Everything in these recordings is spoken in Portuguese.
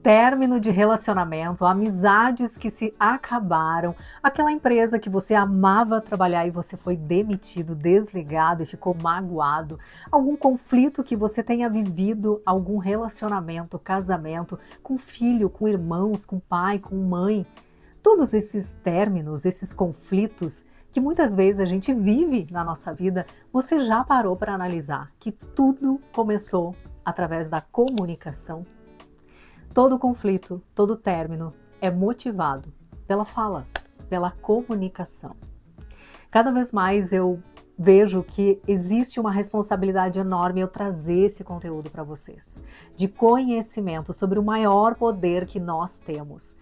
término de relacionamento, amizades que se acabaram, aquela empresa que você amava trabalhar e você foi demitido, desligado e ficou magoado, algum conflito que você tenha vivido, algum relacionamento, casamento, com filho, com irmãos, com pai, com mãe. Todos esses términos, esses conflitos que muitas vezes a gente vive na nossa vida, você já parou para analisar que tudo começou através da comunicação? Todo conflito, todo término é motivado pela fala, pela comunicação. Cada vez mais eu vejo que existe uma responsabilidade enorme eu trazer esse conteúdo para vocês, de conhecimento sobre o maior poder que nós temos,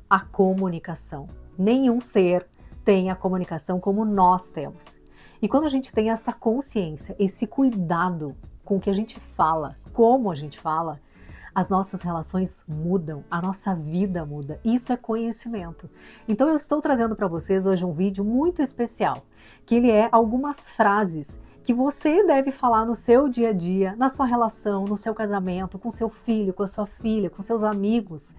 a comunicação. Nenhum ser tem a comunicação como nós temos. E quando a gente tem essa consciência, esse cuidado com o que a gente fala, como a gente fala, as nossas relações mudam, a nossa vida muda. Isso é conhecimento. Então eu estou trazendo para vocês hoje um vídeo muito especial, que ele é algumas frases que você deve falar no seu dia a dia, na sua relação, no seu casamento, com seu filho, com a sua filha, com seus amigos,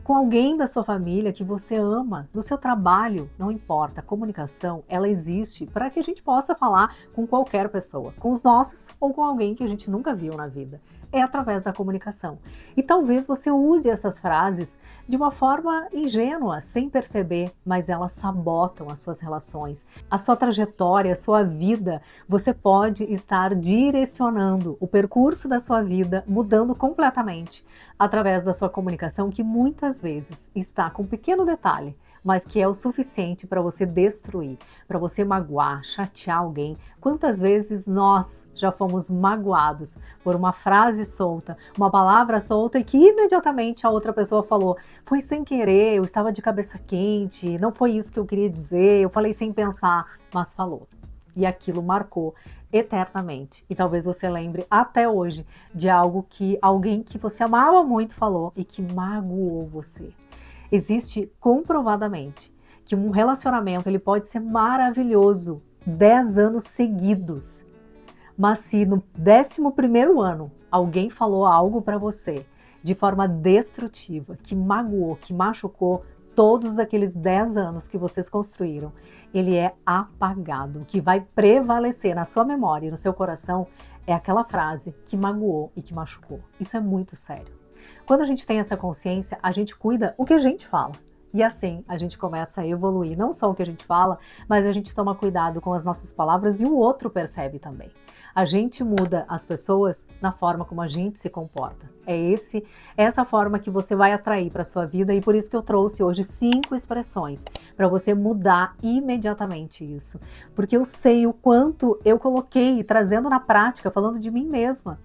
com alguém da sua família que você ama, no seu trabalho, não importa. A comunicação, ela existe para que a gente possa falar com qualquer pessoa, com os nossos ou com alguém que a gente nunca viu na vida. É através da comunicação. E talvez você use essas frases de uma forma ingênua, sem perceber, mas elas sabotam as suas relações, a sua trajetória, a sua vida. Você pode estar direcionando o percurso da sua vida, mudando completamente, através da sua comunicação, que muitas vezes está com um pequeno detalhe, mas que é o suficiente para você destruir, para você magoar, chatear alguém. Quantas vezes nós já fomos magoados por uma frase solta, uma palavra solta e que imediatamente a outra pessoa falou: foi sem querer, eu estava de cabeça quente, não foi isso que eu queria dizer, eu falei sem pensar, mas falou. E aquilo marcou eternamente. E talvez você lembre até hoje de algo que alguém que você amava muito falou e que magoou você. Existe comprovadamente que um relacionamento ele pode ser maravilhoso 10 anos seguidos, mas se no 11º ano alguém falou algo para você de forma destrutiva, que magoou, que machucou todos aqueles 10 anos que vocês construíram, ele é apagado. O que vai prevalecer na sua memória e no seu coração é aquela frase que magoou e que machucou. Isso é muito sério. Quando a gente tem essa consciência, a gente cuida o que a gente fala. E assim a gente começa a evoluir, não só o que a gente fala, mas a gente toma cuidado com as nossas palavras e o outro percebe também. A gente muda as pessoas na forma como a gente se comporta. É essa forma que você vai atrair para a sua vida e por isso que eu trouxe hoje 5 expressões para você mudar imediatamente isso. Porque eu sei o quanto eu coloquei, trazendo na prática, falando de mim mesma.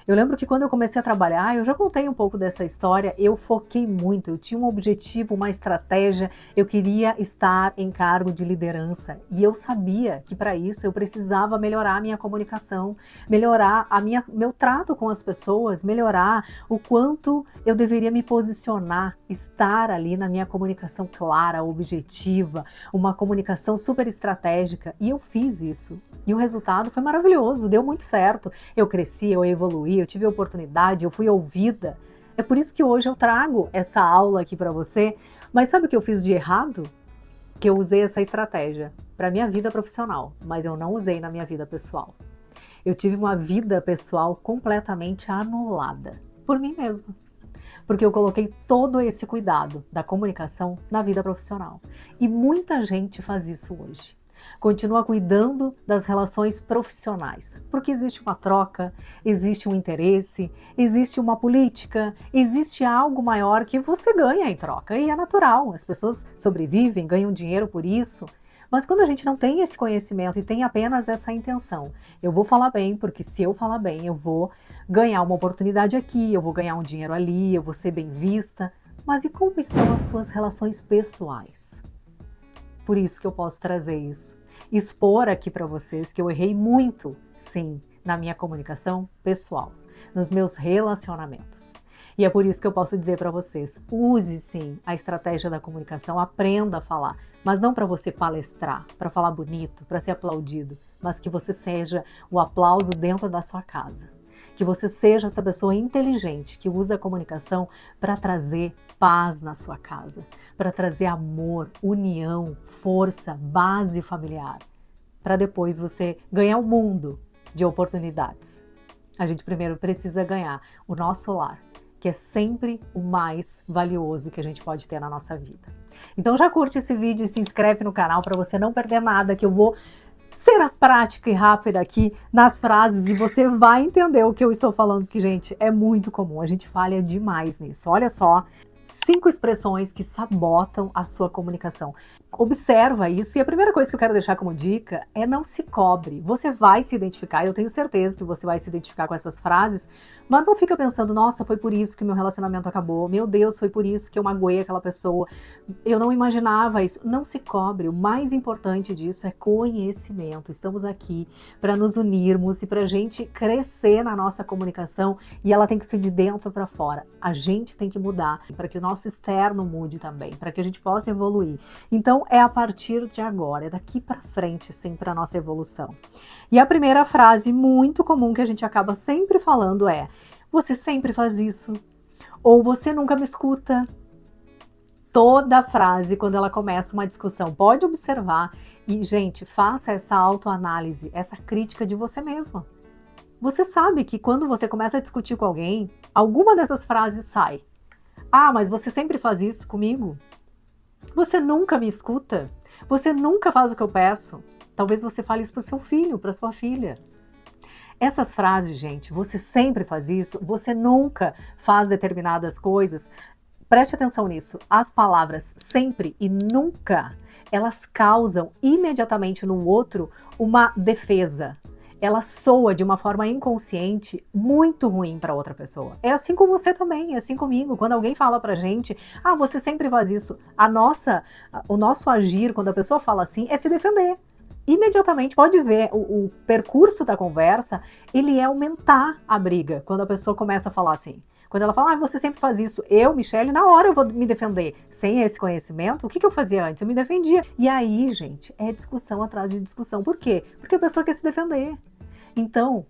Eu lembro que quando eu comecei a trabalhar, eu já contei um pouco dessa história, eu foquei muito, eu tinha um objetivo, uma estratégia, eu queria estar em cargo de liderança e eu sabia que para isso eu precisava melhorar a minha comunicação, melhorar meu trato com as pessoas, melhorar o quanto eu deveria me posicionar, estar ali na minha comunicação clara, objetiva, uma comunicação super estratégica e eu fiz isso. E o resultado foi maravilhoso, deu muito certo, eu cresci, eu evoluí, eu tive a oportunidade, eu fui ouvida. É por isso que hoje eu trago essa aula aqui para você. Mas sabe o que eu fiz de errado? Que eu usei essa estratégia para minha vida profissional, mas eu não usei na minha vida pessoal. Eu tive uma vida pessoal completamente anulada por mim mesma. Porque eu coloquei todo esse cuidado da comunicação na vida profissional. E muita gente faz isso hoje. Continua cuidando das relações profissionais, porque existe uma troca, existe um interesse, existe uma política, existe algo maior que você ganha em troca, e é natural, as pessoas sobrevivem, ganham dinheiro por isso, mas quando a gente não tem esse conhecimento e tem apenas essa intenção, eu vou falar bem, porque se eu falar bem, eu vou ganhar uma oportunidade aqui, eu vou ganhar um dinheiro ali, eu vou ser bem vista, mas e como estão as suas relações pessoais? Por isso que eu posso trazer isso. Expor aqui para vocês que eu errei muito, sim, na minha comunicação pessoal, nos meus relacionamentos. E é por isso que eu posso dizer para vocês, use sim a estratégia da comunicação, aprenda a falar, mas não para você palestrar, para falar bonito, para ser aplaudido, mas que você seja o aplauso dentro da sua casa. que você seja essa pessoa inteligente que usa a comunicação para trazer paz na sua casa, para trazer amor, união, força, base familiar, para depois você ganhar o mundo de oportunidades. A gente primeiro precisa ganhar o nosso lar, que é sempre o mais valioso que a gente pode ter na nossa vida. Então já curte esse vídeo e se inscreve no canal para você não perder nada, que eu vou ser a prática e rápida aqui nas frases e você vai entender o que eu estou falando, que, gente, é muito comum, a gente falha demais nisso. Olha só, 5 expressões que sabotam a sua comunicação. Observa isso, e a primeira coisa que eu quero deixar como dica é não se cobre. Você vai se identificar, eu tenho certeza que você vai se identificar com essas frases, mas não fica pensando, nossa, foi por isso que meu relacionamento acabou, meu Deus, foi por isso que eu magoei aquela pessoa, eu não imaginava isso. Não se cobre, o mais importante disso é conhecimento. Estamos aqui para nos unirmos e para a gente crescer na nossa comunicação, e ela tem que ser de dentro para fora. A gente tem que mudar para que o nosso externo mude também, para que a gente possa evoluir. Então é a partir de agora, é daqui para frente sempre a nossa evolução. E a primeira frase muito comum que a gente acaba sempre falando é: você sempre faz isso, ou você nunca me escuta. Toda frase, quando ela começa uma discussão, pode observar e, gente, faça essa autoanálise, essa crítica de você mesma. Você sabe que quando você começa a discutir com alguém, alguma dessas frases sai. Ah, mas você sempre faz isso comigo? Você nunca me escuta? Você nunca faz o que eu peço? Talvez você fale isso para o seu filho, para sua filha. Essas frases, gente, você sempre faz isso, você nunca faz determinadas coisas. Preste atenção nisso. As palavras sempre e nunca, elas causam imediatamente no outro uma defesa. Ela soa de uma forma inconsciente muito ruim para outra pessoa. É assim com você também, é assim comigo. Quando alguém fala pra gente, ah, você sempre faz isso, o nosso agir, quando a pessoa fala assim, é se defender. Imediatamente, pode ver, o percurso da conversa, ele é aumentar a briga, quando a pessoa começa a falar assim. Quando ela fala, ah, você sempre faz isso, eu, Michele, na hora eu vou me defender. Sem esse conhecimento, o que eu fazia antes? Eu me defendia. E aí, gente, é discussão atrás de discussão. Por quê? Porque a pessoa quer se defender. Então,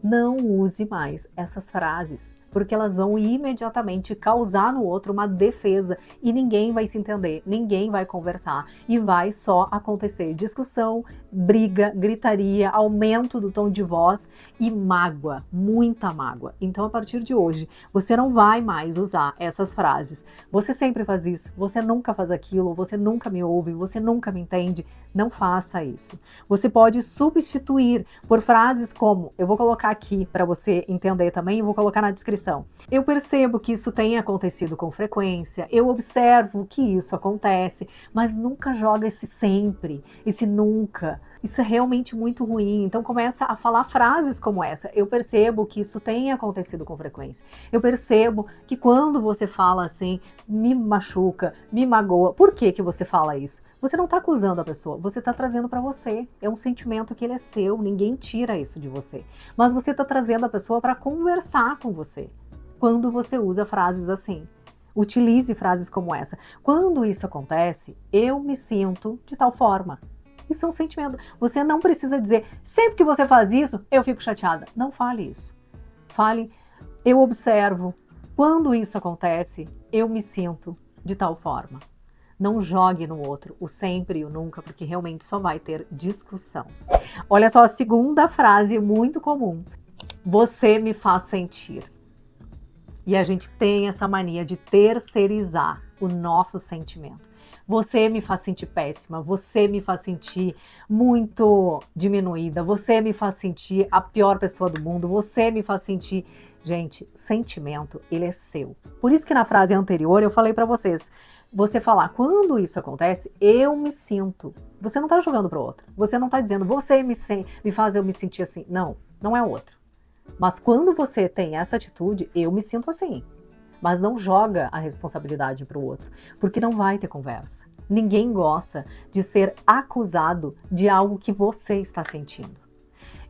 não use mais essas frases, porque elas vão imediatamente causar no outro uma defesa e ninguém vai se entender, ninguém vai conversar e vai só acontecer discussão, briga, gritaria, aumento do tom de voz e mágoa, muita mágoa. Então, a partir de hoje, você não vai mais usar essas frases. Você sempre faz isso, você nunca faz aquilo, você nunca me ouve, você nunca me entende. Não faça isso. Você pode substituir por frases como, eu vou colocar aqui para você entender também, eu vou colocar na descrição. Eu percebo que isso tem acontecido com frequência, eu observo que isso acontece, mas nunca joga esse sempre, esse nunca. Isso é realmente muito ruim. Então começa a falar frases como essa. Eu percebo que isso tem acontecido com frequência. Eu percebo que quando você fala assim, me machuca, me magoa. Por que você fala isso? Você não está acusando a pessoa, você está trazendo para você. É um sentimento que ele é seu, ninguém tira isso de você. Mas você está trazendo a pessoa para conversar com você. Quando você usa frases assim. Utilize frases como essa. Quando isso acontece, eu me sinto de tal forma. Isso é um sentimento. Você não precisa dizer, sempre que você faz isso, eu fico chateada. Não fale isso. Fale, eu observo. Quando isso acontece, eu me sinto de tal forma. Não jogue no outro o sempre e o nunca, porque realmente só vai ter discussão. Olha só a segunda frase muito comum. Você me faz sentir. E a gente tem essa mania de terceirizar o nosso sentimento. Você me faz sentir péssima, você me faz sentir muito diminuída, você me faz sentir a pior pessoa do mundo, você me faz sentir... Gente, sentimento, ele é seu. Por isso que na frase anterior eu falei pra vocês, você falar, quando isso acontece, eu me sinto. Você não tá jogando pro outro, você não tá dizendo, você me faz eu me sentir assim. Não, não é o outro. Mas quando você tem essa atitude, eu me sinto assim. Mas não joga a responsabilidade para o outro, porque não vai ter conversa. Ninguém gosta de ser acusado de algo que você está sentindo.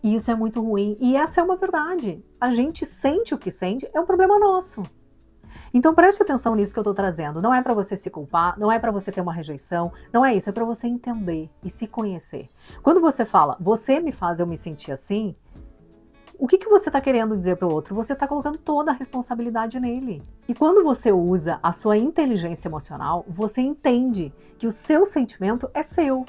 E isso é muito ruim. E essa é uma verdade. A gente sente o que sente, é um problema nosso. Então preste atenção nisso que eu estou trazendo. Não é para você se culpar, não é para você ter uma rejeição, não é isso, é para você entender e se conhecer. Quando você fala, você me faz eu me sentir assim, o que você está querendo dizer para o outro? Você está colocando toda a responsabilidade nele. E quando você usa a sua inteligência emocional, você entende que o seu sentimento é seu.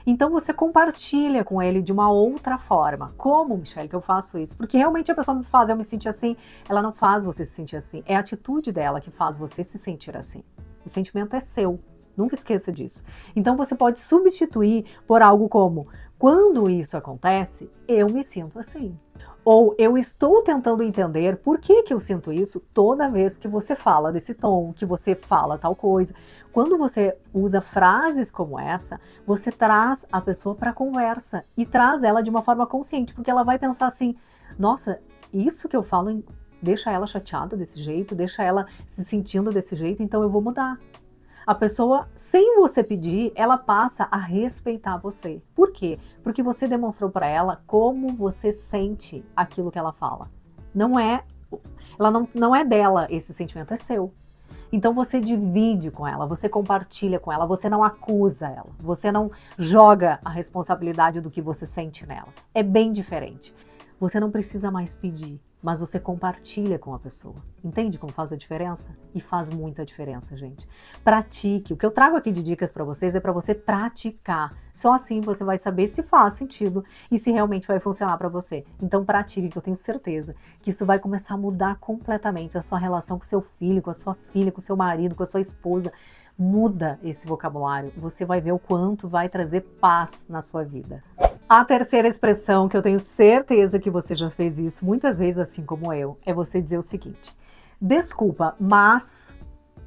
Então você compartilha com ele de uma outra forma. Como, Michele, que eu faço isso? Porque realmente a pessoa me faz eu me sentir assim, ela não faz você se sentir assim. É a atitude dela que faz você se sentir assim. O sentimento é seu. Nunca esqueça disso. Então você pode substituir por algo como: quando isso acontece, eu me sinto assim. Ou eu estou tentando entender por que eu sinto isso toda vez que você fala desse tom, que você fala tal coisa. Quando você usa frases como essa, você traz a pessoa para a conversa e traz ela de uma forma consciente, porque ela vai pensar assim: nossa, isso que eu falo deixa ela chateada desse jeito, deixa ela se sentindo desse jeito, então eu vou mudar. A pessoa, sem você pedir, ela passa a respeitar você. Por quê? Porque você demonstrou para ela como você sente aquilo que ela fala. Não é dela esse sentimento, é seu. Então você divide com ela, você compartilha com ela, você não acusa ela, você não joga a responsabilidade do que você sente nela. É bem diferente. Você não precisa mais pedir, mas você compartilha com a pessoa. Entende como faz a diferença? E faz muita diferença, gente. Pratique. O que eu trago aqui de dicas para vocês é para você praticar. Só assim você vai saber se faz sentido e se realmente vai funcionar para você. Então pratique, que eu tenho certeza que isso vai começar a mudar completamente a sua relação com seu filho, com a sua filha, com o seu marido, com a sua esposa. Muda esse vocabulário. Você vai ver o quanto vai trazer paz na sua vida. A terceira expressão, que eu tenho certeza que você já fez isso muitas vezes, assim como eu, é você dizer o seguinte: desculpa, mas...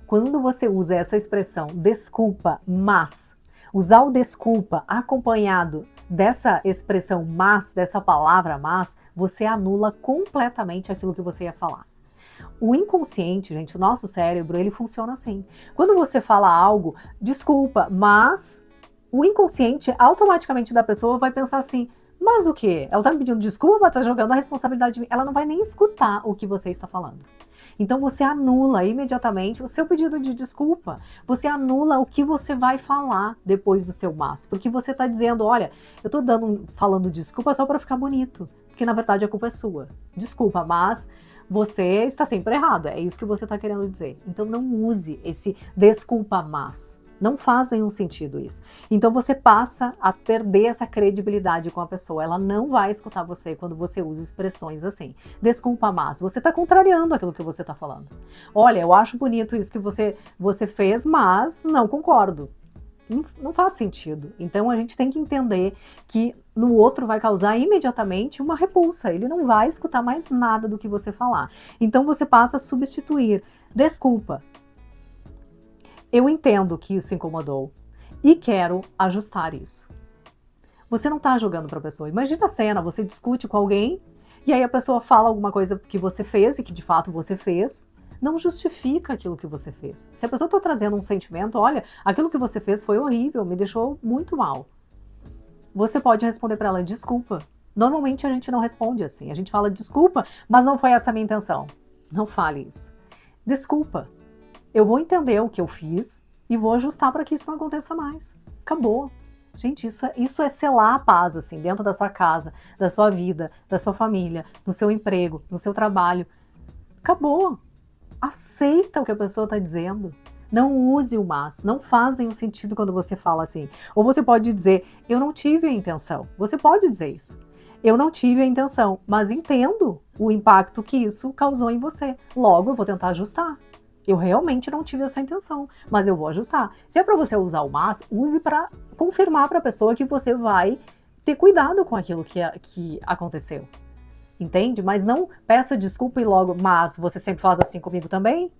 Quando você usa essa expressão, desculpa, mas... Usar o desculpa acompanhado dessa expressão mas, dessa palavra mas, você anula completamente aquilo que você ia falar. O inconsciente, gente, o nosso cérebro, ele funciona assim. Quando você fala algo, desculpa, mas... O inconsciente automaticamente da pessoa vai pensar assim: mas o quê? Ela tá me pedindo desculpa, mas tá jogando a responsabilidade em mim. Ela não vai nem escutar o que você está falando. Então você anula imediatamente o seu pedido de desculpa. Você anula o que você vai falar depois do seu mas. Porque você tá dizendo: olha, eu tô falando desculpa só para ficar bonito. Porque na verdade a culpa é sua. Desculpa, mas... você está sempre errado. É isso que você está querendo dizer. Então não use esse desculpa, mas... Não faz nenhum sentido isso. Então você passa a perder essa credibilidade com a pessoa. Ela não vai escutar você quando você usa expressões assim. Desculpa, mas você está contrariando aquilo que você está falando. Olha, eu acho bonito isso que você fez, mas não concordo. Não faz sentido. Então a gente tem que entender que no outro vai causar imediatamente uma repulsa. Ele não vai escutar mais nada do que você falar. Então você passa a substituir. Desculpa. Eu entendo que isso incomodou e quero ajustar isso. Você não está jogando para a pessoa. Imagina a cena, você discute com alguém e aí a pessoa fala alguma coisa que você fez e que de fato você fez. Não justifica aquilo que você fez. Se a pessoa está trazendo um sentimento: olha, aquilo que você fez foi horrível, me deixou muito mal. Você pode responder para ela: desculpa. Normalmente a gente não responde assim. A gente fala: desculpa, mas não foi essa a minha intenção. Não fale isso. Desculpa. Eu vou entender o que eu fiz e vou ajustar para que isso não aconteça mais. Acabou. Gente, isso é selar a paz, assim, dentro da sua casa, da sua vida, da sua família, no seu emprego, no seu trabalho. Acabou. Aceita o que a pessoa está dizendo. Não use o mas. Não faz nenhum sentido quando você fala assim. Ou você pode dizer: eu não tive a intenção. Você pode dizer isso. Eu não tive a intenção, mas entendo o impacto que isso causou em você. Logo, eu vou tentar ajustar. Eu realmente não tive essa intenção, mas eu vou ajustar. Se é para você usar o mas, use para confirmar para a pessoa que você vai ter cuidado com aquilo que aconteceu. Entende? Mas não peça desculpa e logo: mas você sempre faz assim comigo também?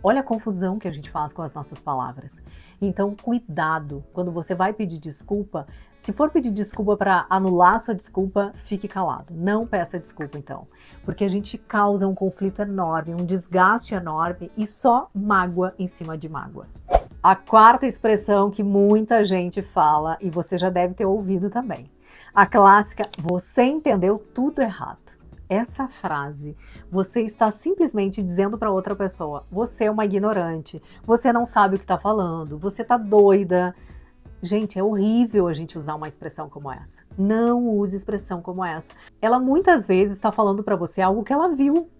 Olha a confusão que a gente faz com as nossas palavras. Então, cuidado. Quando você vai pedir desculpa, se for pedir desculpa para anular sua desculpa, fique calado. Não peça desculpa, então. Porque a gente causa um conflito enorme, um desgaste enorme e só mágoa em cima de mágoa. A quarta expressão que muita gente fala, e você já deve ter ouvido também. A clássica: você entendeu tudo errado. Essa frase, você está simplesmente dizendo para outra pessoa: você é uma ignorante, você não sabe o que está falando, você está doida. Gente, é horrível a gente usar uma expressão como essa. Não use expressão como essa. Ela muitas vezes está falando para você algo que ela viu.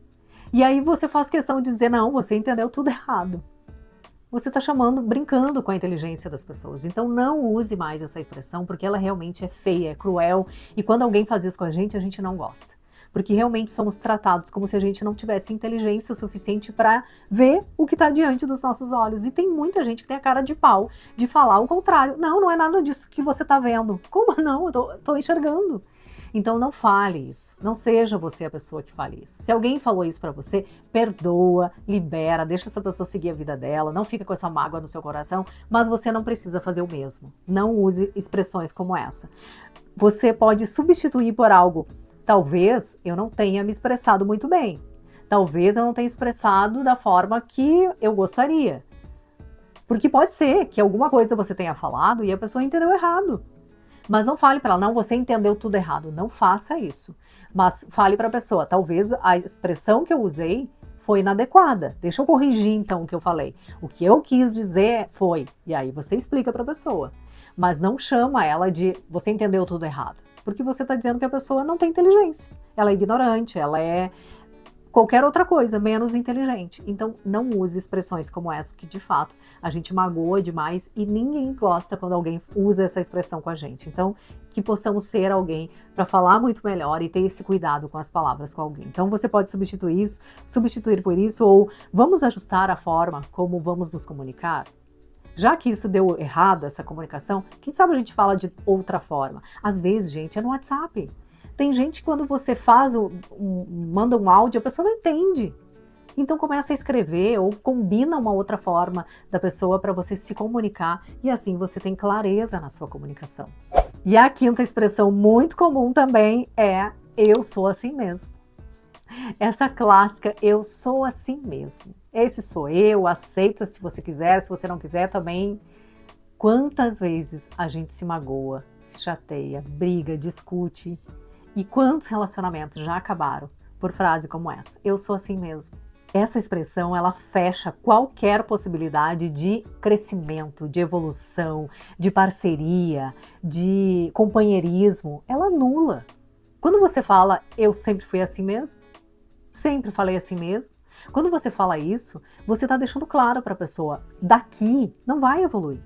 E aí você faz questão de dizer, não, você entendeu tudo errado. Você está chamando, brincando com a inteligência das pessoas. Então não use mais essa expressão, porque ela realmente é feia, é cruel. E quando alguém faz isso com a gente não gosta. Porque realmente somos tratados como se a gente não tivesse inteligência suficiente para ver o que está diante dos nossos olhos. E tem muita gente que tem a cara de pau de falar o contrário. Não, não é nada disso que você está vendo. Como não? Eu tô enxergando. Então não fale isso. Não seja você a pessoa que fale isso. Se alguém falou isso para você, perdoa, libera, deixa essa pessoa seguir a vida dela, não fica com essa mágoa no seu coração, mas você não precisa fazer o mesmo. Não use expressões como essa. Você pode substituir por algo. Talvez eu não tenha me expressado muito bem. Talvez eu não tenha expressado da forma que eu gostaria. Porque pode ser que alguma coisa você tenha falado e a pessoa entendeu errado. Mas não fale para ela, não, você entendeu tudo errado. Não faça isso. Mas fale para a pessoa, talvez a expressão que eu usei foi inadequada. Deixa eu corrigir então o que eu falei. O que eu quis dizer foi, e aí você explica para a pessoa. Mas não chama ela de, você entendeu tudo errado. Porque você está dizendo que a pessoa não tem inteligência. Ela é ignorante, ela é qualquer outra coisa, menos inteligente. Então, não use expressões como essa, porque de fato a gente magoa demais e ninguém gosta quando alguém usa essa expressão com a gente. Então, que possamos ser alguém para falar muito melhor e ter esse cuidado com as palavras com alguém. Então, você pode substituir por isso, ou vamos ajustar a forma como vamos nos comunicar? Já que isso deu errado, essa comunicação, quem sabe a gente fala de outra forma? Às vezes, gente, é no WhatsApp. Tem gente que quando você manda um áudio, a pessoa não entende. Então começa a escrever ou combina uma outra forma da pessoa para você se comunicar e assim você tem clareza na sua comunicação. E a quinta expressão muito comum também é eu sou assim mesmo. Essa clássica, eu sou assim mesmo. Esse sou eu, aceita se você quiser, se você não quiser também. Quantas vezes a gente se magoa, se chateia, briga, discute. E quantos relacionamentos já acabaram por frase como essa? Eu sou assim mesmo. Essa expressão, ela fecha qualquer possibilidade de crescimento, de evolução, de parceria, de companheirismo. Ela anula. Quando você fala, eu sempre fui assim mesmo, sempre falei assim mesmo, quando você fala isso, você está deixando claro para a pessoa, daqui não vai evoluir.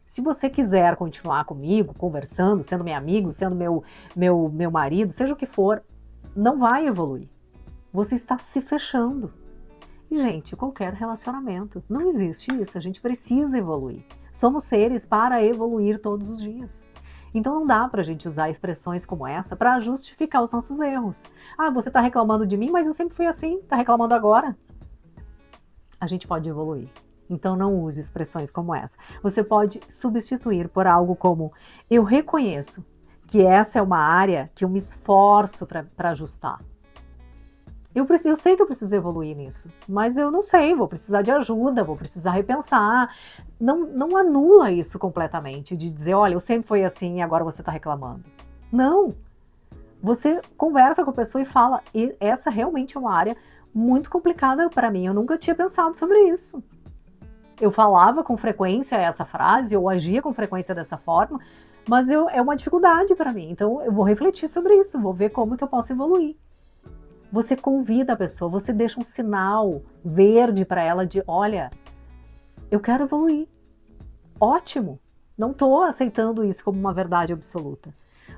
Se você quiser continuar comigo, conversando, sendo meu amigo, sendo meu marido, seja o que for, não vai evoluir. Você está se fechando. E, gente, qualquer relacionamento, não existe isso, a gente precisa evoluir. Somos seres para evoluir todos os dias. Então não dá pra gente usar expressões como essa para justificar os nossos erros. Ah, você tá reclamando de mim, mas eu sempre fui assim, tá reclamando agora? A gente pode evoluir. Então não use expressões como essa. Você pode substituir por algo como, eu reconheço que essa é uma área que eu me esforço para ajustar. Eu sei que eu preciso evoluir nisso, mas eu não sei, vou precisar de ajuda, vou precisar repensar. Não anula isso completamente, de dizer, olha, eu sempre fui assim e agora você está reclamando. Não! Você conversa com a pessoa e fala, e essa realmente é uma área muito complicada para mim, eu nunca tinha pensado sobre isso. Eu falava com frequência essa frase, ou agia com frequência dessa forma, mas é uma dificuldade para mim, então eu vou refletir sobre isso, vou ver como que eu posso evoluir. Você convida a pessoa, você deixa um sinal verde para ela de, olha, eu quero evoluir. Ótimo, não estou aceitando isso como uma verdade absoluta.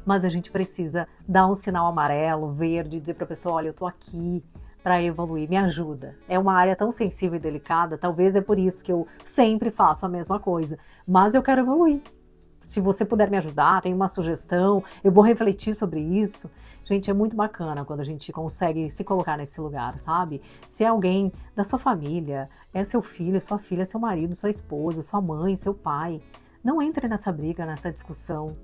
Mas a gente precisa dar um sinal amarelo, verde, dizer para a pessoa, olha, eu estou aqui para evoluir, me ajuda. É uma área tão sensível e delicada, talvez é por isso que eu sempre faço a mesma coisa, mas eu quero evoluir. Se você puder me ajudar, tem uma sugestão, eu vou refletir sobre isso. Gente, é muito bacana quando a gente consegue se colocar nesse lugar, sabe? Se é alguém da sua família, é seu filho, sua filha, seu marido, sua esposa, sua mãe, seu pai. Não entre nessa briga, nessa discussão.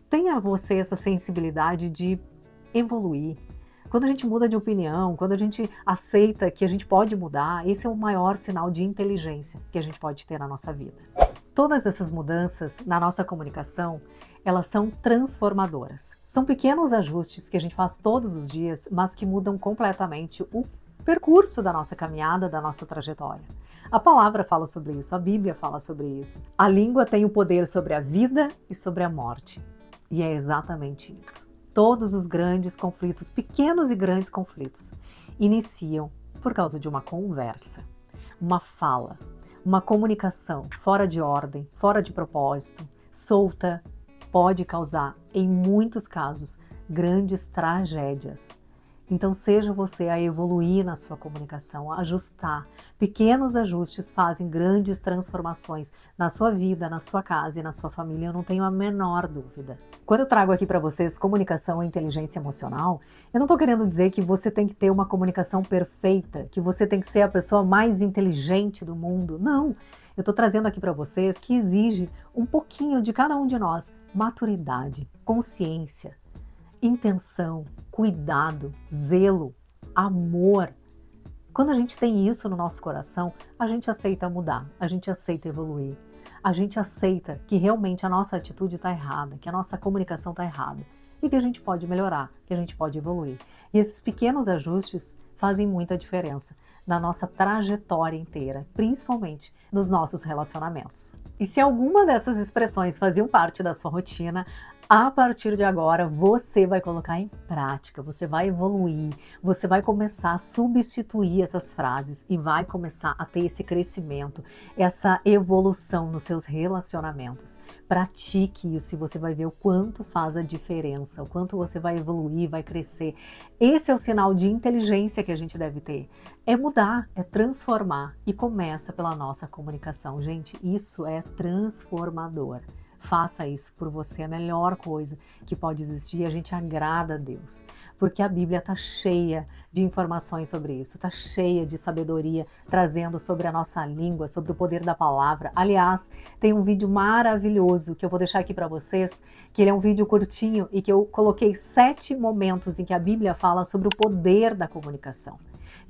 Tenha você essa sensibilidade de evoluir. Quando a gente muda de opinião, quando a gente aceita que a gente pode mudar, esse é o maior sinal de inteligência que a gente pode ter na nossa vida. Todas essas mudanças na nossa comunicação, elas são transformadoras. São pequenos ajustes que a gente faz todos os dias, mas que mudam completamente percurso da nossa caminhada, da nossa trajetória. A palavra fala sobre isso, a Bíblia fala sobre isso. A língua tem o poder sobre a vida e sobre a morte. E é exatamente isso. Todos os grandes conflitos, pequenos e grandes conflitos, iniciam por causa de uma conversa, uma fala, uma comunicação fora de ordem, fora de propósito, solta, pode causar, em muitos casos, grandes tragédias. Então seja você a evoluir na sua comunicação, a ajustar. Pequenos ajustes fazem grandes transformações na sua vida, na sua casa e na sua família, eu não tenho a menor dúvida. Quando eu trago aqui para vocês comunicação e inteligência emocional, eu não estou querendo dizer que você tem que ter uma comunicação perfeita, que você tem que ser a pessoa mais inteligente do mundo. Não! Eu estou trazendo aqui para vocês que exige um pouquinho de cada um de nós, maturidade, consciência, intenção, cuidado, zelo, amor. Quando a gente tem isso no nosso coração, a gente aceita mudar, a gente aceita evoluir, a gente aceita que realmente a nossa atitude está errada, que a nossa comunicação está errada e que a gente pode melhorar, que a gente pode evoluir. E esses pequenos ajustes fazem muita diferença na nossa trajetória inteira, principalmente nos nossos relacionamentos. E se alguma dessas expressões faziam parte da sua rotina, a partir de agora você vai colocar em prática, você vai evoluir, você vai começar a substituir essas frases e vai começar a ter esse crescimento, essa evolução nos seus relacionamentos. Pratique isso e você vai ver o quanto faz a diferença, o quanto você vai evoluir, vai crescer. Esse é o sinal de inteligência que a gente deve ter. É mudar, é transformar e começa pela nossa comunicação. Gente, isso é transformador. Faça isso por você, é a melhor coisa que pode existir e a gente agrada a Deus. Porque a Bíblia está cheia de informações sobre isso, está cheia de sabedoria, trazendo sobre a nossa língua, sobre o poder da palavra. Aliás, tem um vídeo maravilhoso que eu vou deixar aqui para vocês, que ele é um vídeo curtinho e que eu coloquei 7 momentos em que a Bíblia fala sobre o poder da comunicação.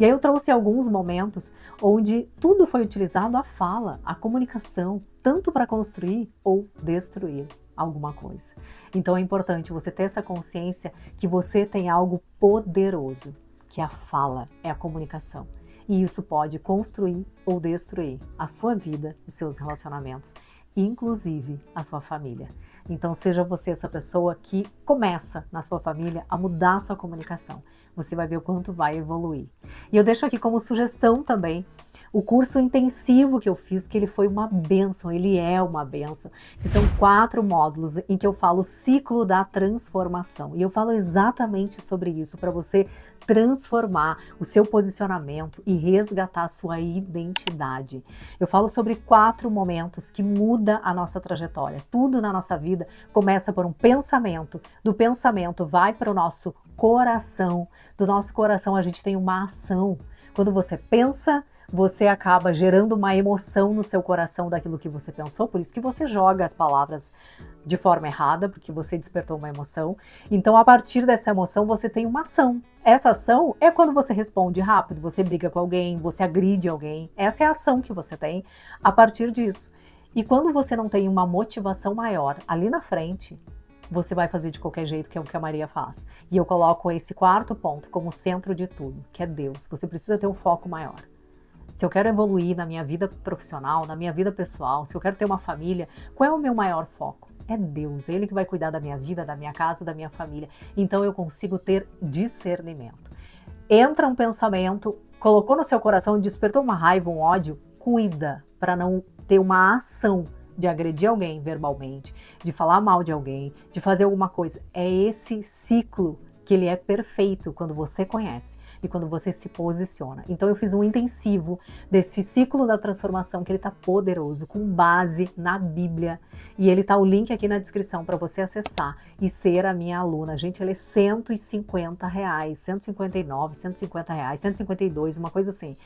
E aí eu trouxe alguns momentos onde tudo foi utilizado a fala, a comunicação, tanto para construir ou destruir alguma coisa. Então é importante você ter essa consciência que você tem algo poderoso, que é a fala, é a comunicação. E isso pode construir ou destruir a sua vida, os seus relacionamentos, inclusive a sua família. Então seja você essa pessoa que começa na sua família a mudar a sua comunicação. Você vai ver o quanto vai evoluir. E eu deixo aqui como sugestão também o curso intensivo que eu fiz, que ele foi uma bênção, ele é uma bênção, que são 4 módulos em que eu falo o ciclo da transformação. E eu falo exatamente sobre isso, para você transformar o seu posicionamento e resgatar a sua identidade. Eu falo sobre 4 momentos que mudam a nossa trajetória. Tudo na nossa vida começa por um pensamento, do pensamento vai para o nosso coração, do nosso coração a gente tem uma ação. Quando você pensa, você acaba gerando uma emoção no seu coração daquilo que você pensou, por isso que você joga as palavras de forma errada, porque você despertou uma emoção. Então, a partir dessa emoção, você tem uma ação. Essa ação é quando você responde rápido, você briga com alguém, você agride alguém. Essa é a ação que você tem a partir disso. E quando você não tem uma motivação maior ali na frente, você vai fazer de qualquer jeito, que é o que a Maria faz. E eu coloco esse 4º ponto como centro de tudo, que é Deus. Você precisa ter um foco maior. Se eu quero evoluir na minha vida profissional, na minha vida pessoal, se eu quero ter uma família, qual é o meu maior foco? É Deus, Ele que vai cuidar da minha vida, da minha casa, da minha família. Então eu consigo ter discernimento. Entra um pensamento, colocou no seu coração, despertou uma raiva, um ódio, cuida para não ter uma ação de agredir alguém verbalmente, de falar mal de alguém, de fazer alguma coisa. É esse ciclo que ele é perfeito quando você conhece e quando você se posiciona. Então eu fiz um intensivo desse ciclo da transformação, que ele tá poderoso, com base na Bíblia. E ele tá o link aqui na descrição para você acessar e ser a minha aluna. Gente, ele é R$150, 159, R$150, 152, uma coisa assim.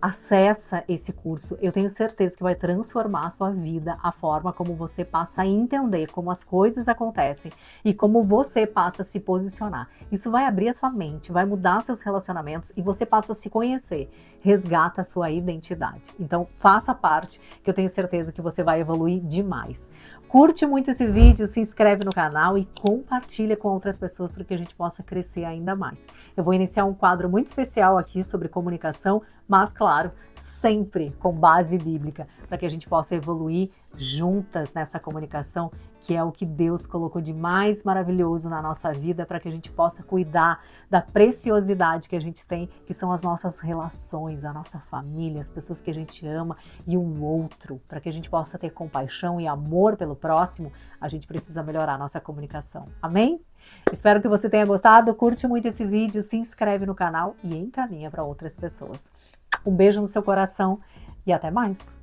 Acessa esse curso, eu tenho certeza que vai transformar a sua vida, a forma como você passa a entender como as coisas acontecem e como você passa a se posicionar. Isso vai abrir a sua mente, vai mudar seus relacionamentos e você passa a se conhecer. resgata a sua identidade. Então, faça parte, que eu tenho certeza que você vai evoluir demais. Curte muito esse vídeo, se inscreve no canal e compartilha com outras pessoas para que a gente possa crescer ainda mais. Eu vou iniciar um quadro muito especial aqui sobre comunicação, mas, claro, sempre com base bíblica, para que a gente possa evoluir juntas nessa comunicação, que é o que Deus colocou de mais maravilhoso na nossa vida, para que a gente possa cuidar da preciosidade que a gente tem, que são as nossas relações, a nossa família, as pessoas que a gente ama e um outro, para que a gente possa ter compaixão e amor pelo próximo. A gente precisa melhorar a nossa comunicação. Amém? Espero que você tenha gostado, curte muito esse vídeo, se inscreve no canal e encaminha para outras pessoas. Um beijo no seu coração e até mais!